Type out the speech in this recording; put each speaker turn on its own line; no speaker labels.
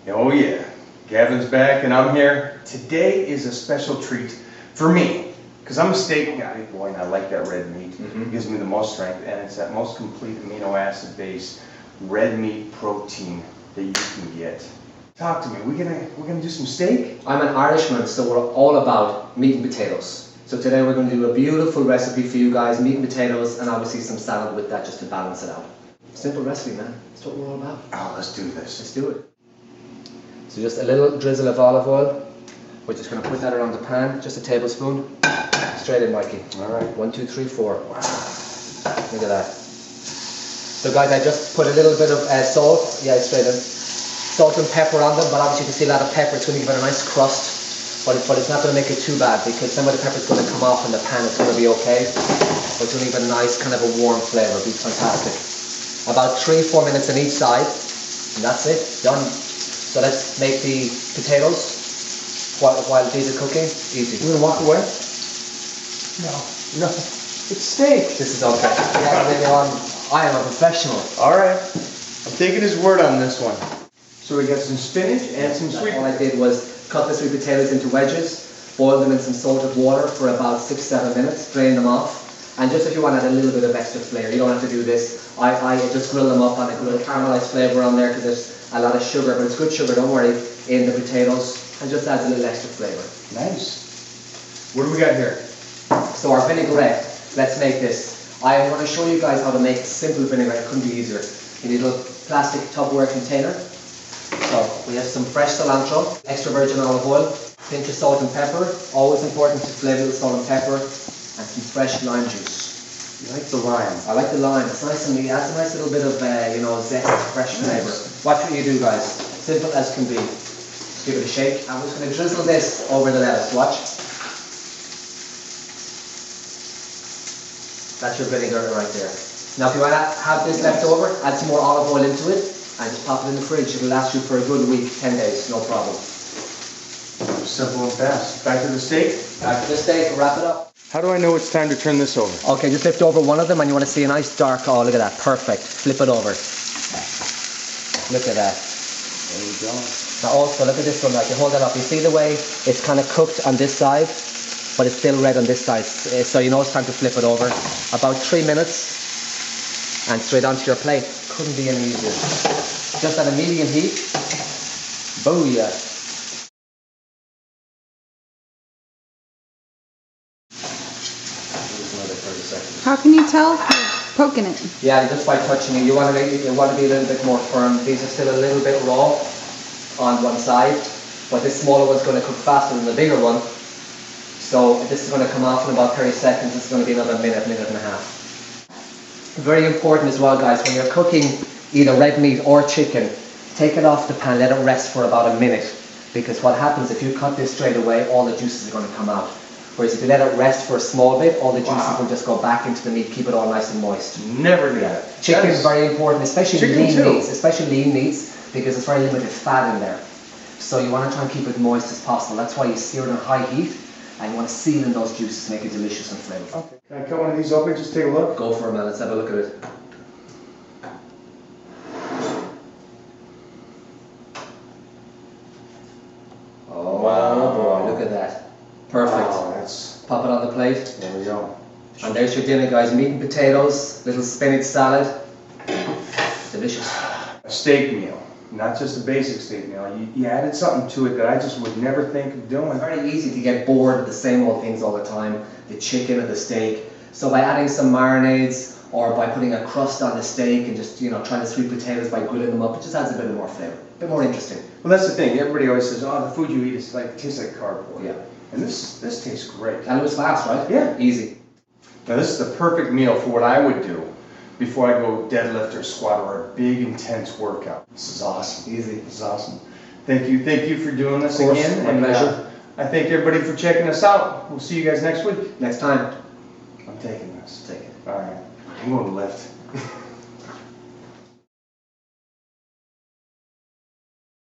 Oh yeah, Gavin's back and I'm here. Today is a special treat for me, because I'm a steak guy, boy, and I like that red meat. It gives me the most strength, and it's that most complete amino acid base red meat protein that you can get. Talk to me, we're gonna do some steak?
I'm an Irishman, so we're all about meat and potatoes. So today we're going to do a beautiful recipe for you guys, meat and potatoes, and obviously some salad with that just to balance it out. Simple recipe, man. That's what we're all about.
Oh, let's do this.
Let's do it. So just a little drizzle of olive oil. We're just going to put that around the pan, just a tablespoon. Straight in, Mikey.
All right.
1, 2, 3, 4. Wow. Look at that. So guys, I just put a little bit of salt. Yeah, straight in. Salt and pepper on them, but obviously you can see a lot of pepper. It's going to give it a nice crust. But it's not going to make it too bad, because some of the pepper is going to come off in the pan. It's going to be okay. But it's going to give it a nice kind of a warm flavour. It'll be fantastic. About 3-4 minutes on each side. And that's it. Done. So let's make the potatoes while these are cooking. Easy.
We're gonna walk away? No. It's steak.
This is okay. Yeah, maybe I am a professional.
All right. I'm taking his word on this one. So we got some spinach and some sweet.
All I did was cut the sweet potatoes into wedges, boil them in some salted water for about 6-7 minutes, drain them off. And just if you want to add a little bit of extra flavour, you don't have to do this. I just grill them up on a good caramelised flavour on there, because there's a lot of sugar, but it's good sugar, don't worry, in the potatoes, and just adds a little extra flavour.
Nice. What do we got here?
So our vinaigrette, let's make this. I'm going to show you guys how to make a simple vinaigrette. It couldn't be easier. You need a little plastic Tupperware container. So we have some fresh cilantro, extra virgin olive oil, pinch of salt and pepper. Always important to flavour with salt and pepper, and some fresh lime juice.
You like the lime?
I like the lime. It's nice and it adds a nice little bit of zest, fresh flavour. Watch what you do, guys. Simple as can be. Just give it a shake. I'm just going to drizzle this over the lettuce. Watch. That's your vinegar right there. Now if you want to have this left over, add some more olive oil into it and just pop it in the fridge. It'll last you for a good week, 10 days, no problem.
Simple and fast. Back to the steak?
Back to the steak, wrap it up.
How do I know it's time to turn this over?
Okay, just lift over one of them and you want to see a nice dark, oh look at that, perfect. Flip it over. Look at that.
There we go.
Now also, look at this one, like you hold that up. You see the way it's kind of cooked on this side, but it's still red on this side. So you know it's time to flip it over. About 3 minutes and straight onto your plate. Couldn't be any easier. Just at a medium heat. Booyah.
How can you tell if you're poking it?
Yeah, just by touching it. You want to be a little bit more firm. These are still a little bit raw on one side, but this smaller one's going to cook faster than the bigger one. So this is going to come off in about 30 seconds. It's going to be another minute and a half. Very important as well, guys, when you're cooking either red meat or chicken, take it off the pan, let it rest for about a minute, because what happens if you cut this straight away, all the juices are going to come out. Whereas if you let it rest for a small bit, all the juices will just go back into the meat, keep it all nice and moist.
Never knew that.
Chicken is very important, especially lean
too.
meats, because it's very limited fat in there. So you want to try and keep it moist as possible. That's why you sear it on high heat, and you want to seal in those juices, make it delicious and flavorful.
Okay. Can I cut one of these open? Just take a look.
Go for it, man. Let's have a look at it. Oh
Wow.
boy, look at that. Perfect.
Wow, that's...
Pop it on the plate.
There we go.
And there's your dinner, guys. Meat and potatoes, little spinach salad. Delicious.
A steak meal. Not just a basic steak meal. You added something to it that I just would never think of doing.
It's very easy to get bored with the same old things all the time. The chicken and the steak. So by adding some marinades, or by putting a crust on the steak and just, trying the sweet potatoes by grilling them up, it just adds a bit more flavor, a bit more interesting.
Well, that's the thing. Everybody always says, "Oh, the food you eat tastes like cardboard."
Yeah.
And this tastes great.
And it was fast, right?
Yeah.
Easy.
Now this is the perfect meal for what I would do before I go deadlift or squat or a big intense workout. This is awesome.
Easy.
This is awesome. Thank you for doing this
Of course,
again.
my pleasure.
I thank everybody for checking us out. We'll see you guys next week.
Next time.
I'm taking this.
Take it.
All right. I'm going to lift.